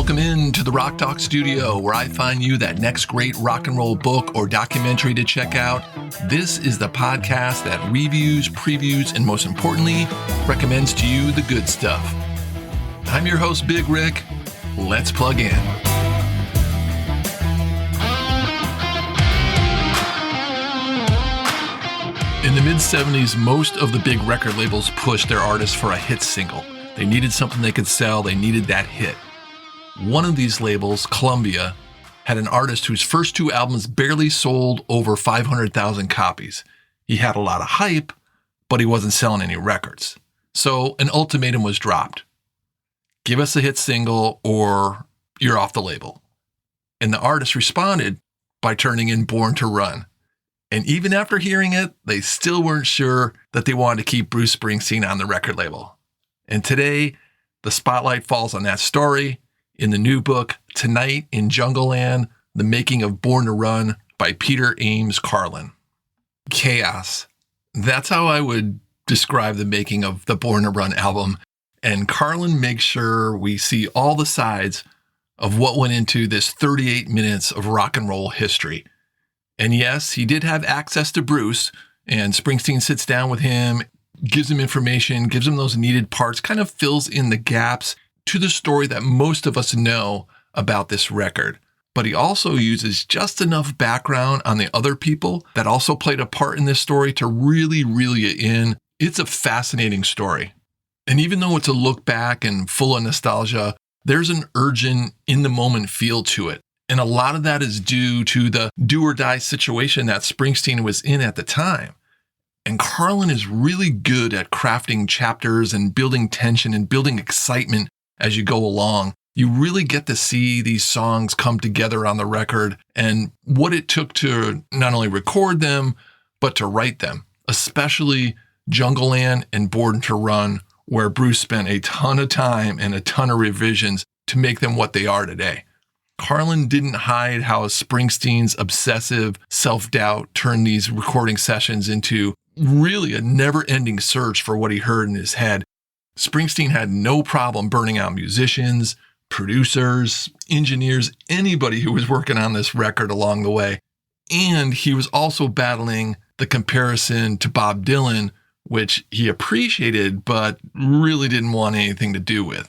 Welcome in to the Rock Talk Studio, where I find you that next great rock and roll book or documentary to check out. This is the podcast that reviews, previews, and most importantly, recommends to you the good stuff. I'm your host, Big Rick. Let's plug in. In the mid-70s, most of the big record labels pushed their artists for a hit single. They needed something they could sell. They needed that hit. One of these labels, Columbia, had an artist whose first two albums barely sold over 500,000 copies. He had a lot of hype, but he wasn't selling any records. So an ultimatum was dropped. Give us a hit single or you're off the label. And the artist responded by turning in Born to Run. And even after hearing it, they still weren't sure that they wanted to keep Bruce Springsteen on the record label. And today, the spotlight falls on that story in the new book, Tonight in Jungleland, The Making of Born to Run by Peter Ames Carlin. Chaos. That's how I would describe the making of the Born to Run album. And Carlin makes sure we see all the sides of what went into this 38 minutes of rock and roll history. And yes, he did have access to Bruce, and Springsteen sits down with him, gives him information, gives him those needed parts, kind of fills in the gaps to the story that most of us know about this record. But he also uses just enough background on the other people that also played a part in this story to really reel you in. It's a fascinating story. And even though it's a look back and full of nostalgia, there's an urgent, in-the-moment feel to it. And a lot of that is due to the do-or-die situation that Springsteen was in at the time. And Carlin is really good at crafting chapters and building tension and building excitement as you go along. You really get to see these songs come together on the record and what it took to not only record them, but to write them, especially Jungleland and Born to Run, where Bruce spent a ton of time and a ton of revisions to make them what they are today. Carlin didn't hide how Springsteen's obsessive self-doubt turned these recording sessions into really a never-ending search for what he heard in his head. Springsteen had no problem burning out musicians, producers, engineers, anybody who was working on this record along the way. And he was also battling the comparison to Bob Dylan, which he appreciated but really didn't want anything to do with.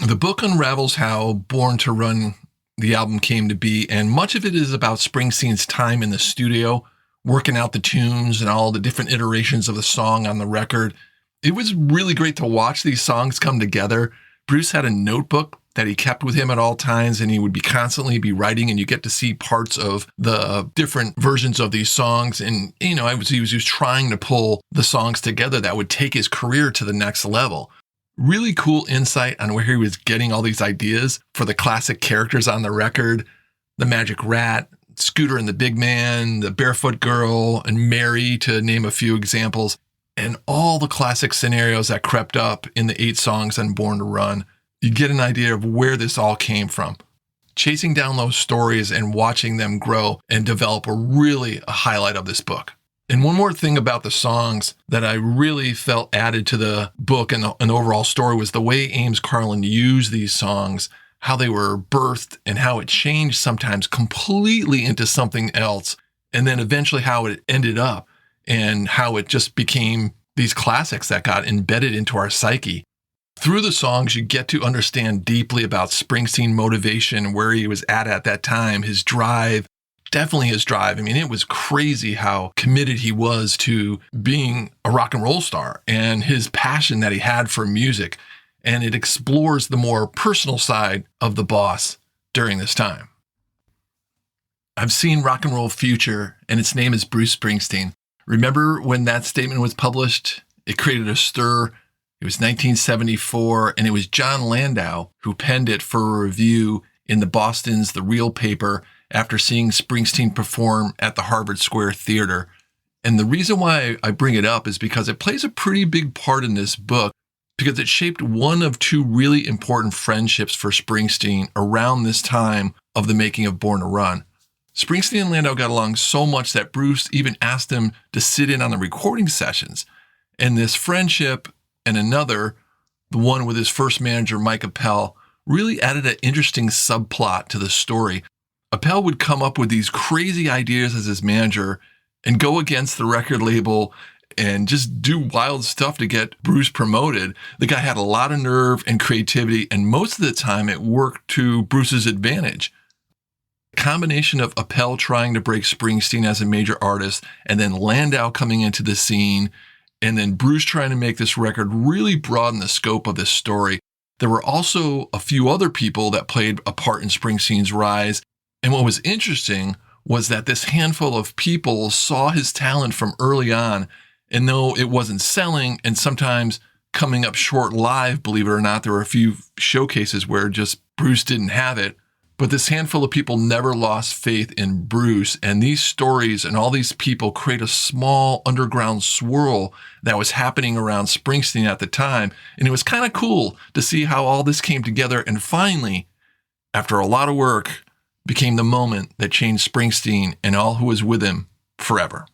The book unravels how Born to Run, the album, came to be, and much of it is about Springsteen's time in the studio, working out the tunes and all the different iterations of the song on the record. It was really great to watch these songs come together. Bruce had a notebook that he kept with him at all times, and he would constantly be writing, and you get to see parts of the different versions of these songs. And, he was trying to pull the songs together that would take his career to the next level. Really cool insight on where he was getting all these ideas for the classic characters on the record, the Magic Rat, Scooter and the Big Man, the Barefoot Girl, and Mary, to name a few examples, and all the classic scenarios that crept up in the 8 songs on Born to Run. You get an idea of where this all came from. Chasing down those stories and watching them grow and develop are really a highlight of this book. And one more thing about the songs that I really felt added to the book and the overall story was the way Ames Carlin used these songs, how they were birthed and how it changed sometimes completely into something else, and then eventually how it ended up and how it just became these classics that got embedded into our psyche. Through the songs, you get to understand deeply about Springsteen motivation, where he was at that time, his drive. Definitely his drive. I mean, it was crazy how committed he was to being a rock and roll star and his passion that he had for music. And it explores the more personal side of the boss during this time. I've seen Rock and Roll Future, and its name is Bruce Springsteen. Remember when that statement was published? It created a stir. It was 1974, and it was John Landau who penned it for a review in the Boston's The Real paper after seeing Springsteen perform at the Harvard Square Theater. And the reason why I bring it up is because it plays a pretty big part in this book, because it shaped one of 2 really important friendships for Springsteen around this time of the making of Born to Run. Springsteen and Landau got along so much that Bruce even asked him to sit in on the recording sessions. And this friendship and another, the one with his first manager, Mike Appel, really added an interesting subplot to the story. Appel would come up with these crazy ideas as his manager and go against the record label and just do wild stuff to get Bruce promoted. The guy had a lot of nerve and creativity, and most of the time it worked to Bruce's advantage. The combination of Appel trying to break Springsteen as a major artist, and then Landau coming into the scene, and then Bruce trying to make this record really broaden the scope of this story. There were also a few other people that played a part in Springsteen's rise, and what was interesting was that this handful of people saw his talent from early on. And though it wasn't selling and sometimes coming up short live, believe it or not, there were a few showcases where just Bruce didn't have it. But this handful of people never lost faith in Bruce. And these stories and all these people create a small underground swirl that was happening around Springsteen at the time. And it was kind of cool to see how all this came together. And finally, after a lot of work, became the moment that changed Springsteen and all who was with him forever.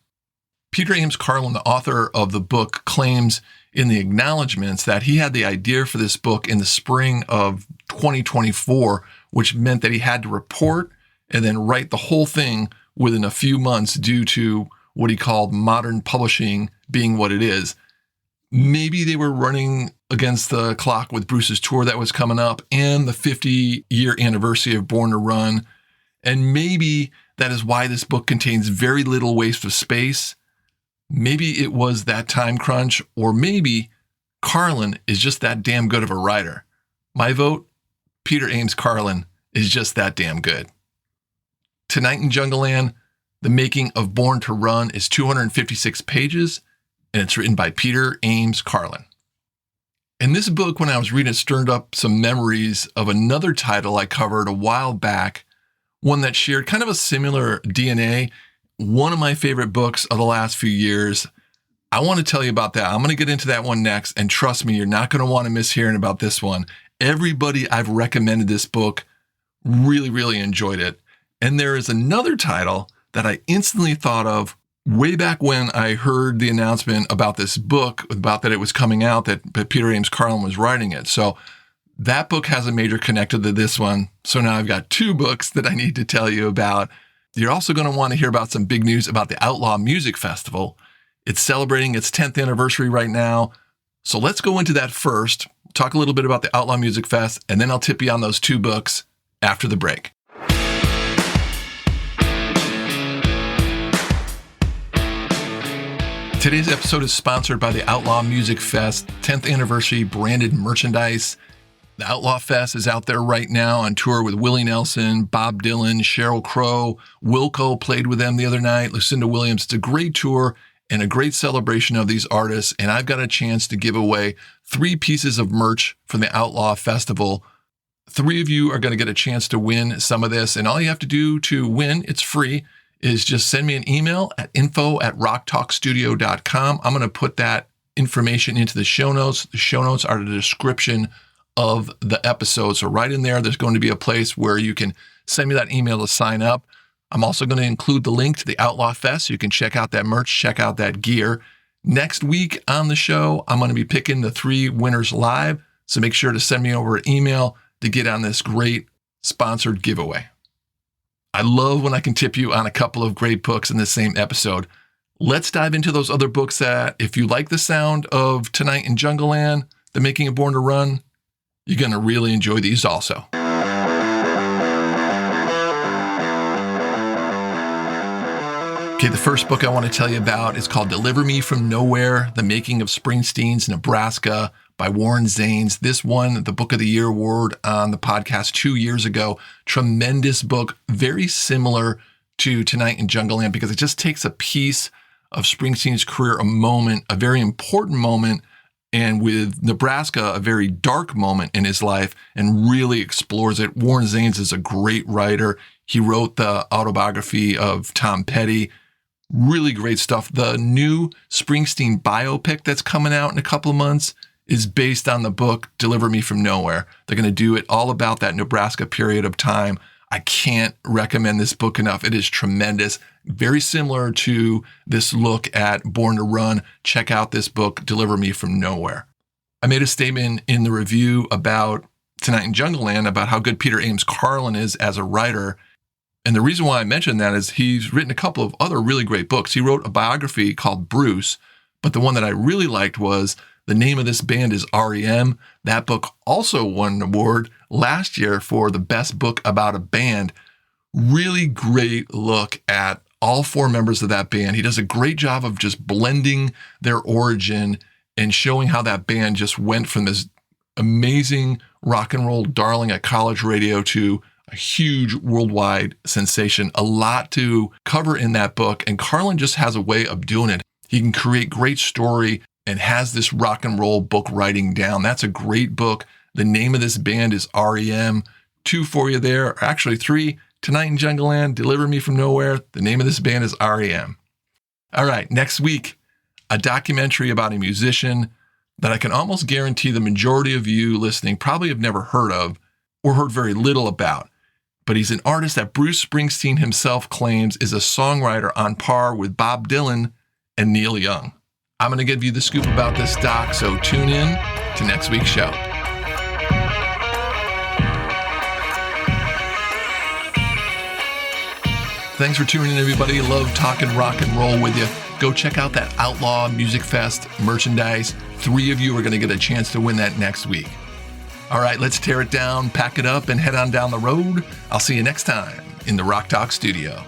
Peter Ames Carlin, the author of the book, claims in the acknowledgments that he had the idea for this book in the spring of 2024, which meant that he had to report and then write the whole thing within a few months due to what he called modern publishing being what it is. Maybe they were running against the clock with Bruce's tour that was coming up and the 50-year anniversary of Born to Run. And maybe that is why this book contains very little waste of space. Maybe it was that time crunch, or maybe Carlin is just that damn good of a writer. My vote, Peter Ames Carlin is just that damn good. Tonight in Jungleland, The Making of Born to Run is 256 pages, and it's written by Peter Ames Carlin. And this book, when I was reading it, stirred up some memories of another title I covered a while back, one that shared kind of a similar DNA. One of my favorite books of the last few years. I want to tell you about that. I'm going to get into that one next. And trust me, you're not going to want to miss hearing about this one. Everybody I've recommended this book really, really enjoyed it. And there is another title that I instantly thought of way back when I heard the announcement about this book, about that it was coming out, that Peter Ames Carlin was writing it. So that book has a major connector to this one. So now I've got two books that I need to tell you about. You're also going to want to hear about some big news about the Outlaw Music Festival. It's celebrating its 10th anniversary right now. So let's go into that first, talk a little bit about the Outlaw Music Fest, and then I'll tip you on those two books after the break. Today's episode is sponsored by the Outlaw Music Fest 10th anniversary branded merchandise. The Outlaw Fest is out there right now on tour with Willie Nelson, Bob Dylan, Sheryl Crow. Wilco played with them the other night, Lucinda Williams. It's a great tour and a great celebration of these artists. And I've got a chance to give away 3 pieces of merch from the Outlaw Festival. 3 of you are going to get a chance to win some of this. And all you have to do to win, it's free, is just send me an email at info@rocktalkstudio.com. I'm going to put that information into the show notes. The show notes are the description of the episode. So right in there, there's going to be a place where you can send me that email to sign up. I'm also going to include the link to the Outlaw Fest so you can check out that merch, check out that gear. Next week on the show, I'm going to be picking the 3 winners live. So make sure to send me over an email to get on this great sponsored giveaway. I love when I can tip you on a couple of great books in the same episode. Let's dive into those other books that, if you like the sound of Tonight in Jungleland, The Making of Born to Run, you're going to really enjoy these also. Okay, the first book I want to tell you about is called Deliver Me from Nowhere, The Making of Springsteen's Nebraska by Warren Zanes. This won the Book of the Year award on the podcast 2 years ago. Tremendous book, very similar to Tonight in Jungleland because it just takes a piece of Springsteen's career, a moment, a very important moment, and with Nebraska, a very dark moment in his life, and really explores it. Warren Zanes is a great writer. He wrote the autobiography of Tom Petty. Really great stuff. The new Springsteen biopic that's coming out in a couple of months is based on the book Deliver Me from Nowhere. They're going to do it all about that Nebraska period of time. I can't recommend this book enough. It is tremendous. Very similar to this look at Born to Run. Check out this book, Deliver Me from Nowhere. I made a statement in the review about tonight in Jungleland about how good Peter Ames Carlin is as a writer. And the reason why I mentioned that is he's written a couple of other really great books. He wrote a biography called Bruce, but the one that I really liked was The Name of This Band is REM. That book also won an award last year for the best book about a band. Really great look at all four members of that band. He does a great job of just blending their origin and showing how that band just went from this amazing rock and roll darling at college radio to a huge worldwide sensation. A lot to cover in that book, and Carlin just has a way of doing it. He can create great story and has this rock and roll book writing down. That's a great book. The Name of This Band is REM. 2 for you there, or actually 3. Tonight in Jungleland, Deliver Me From Nowhere. The Name of This Band is REM. All right, next week, a documentary about a musician that I can almost guarantee the majority of you listening probably have never heard of or heard very little about. But he's an artist that Bruce Springsteen himself claims is a songwriter on par with Bob Dylan and Neil Young. I'm going to give you the scoop about this doc, so tune in to next week's show. Thanks for tuning in, everybody. Love talking rock and roll with you. Go check out that Outlaw Music Fest merchandise. 3 of you are going to get a chance to win that next week. All right, let's tear it down, pack it up, and head on down the road. I'll see you next time in the Rock Talk studio.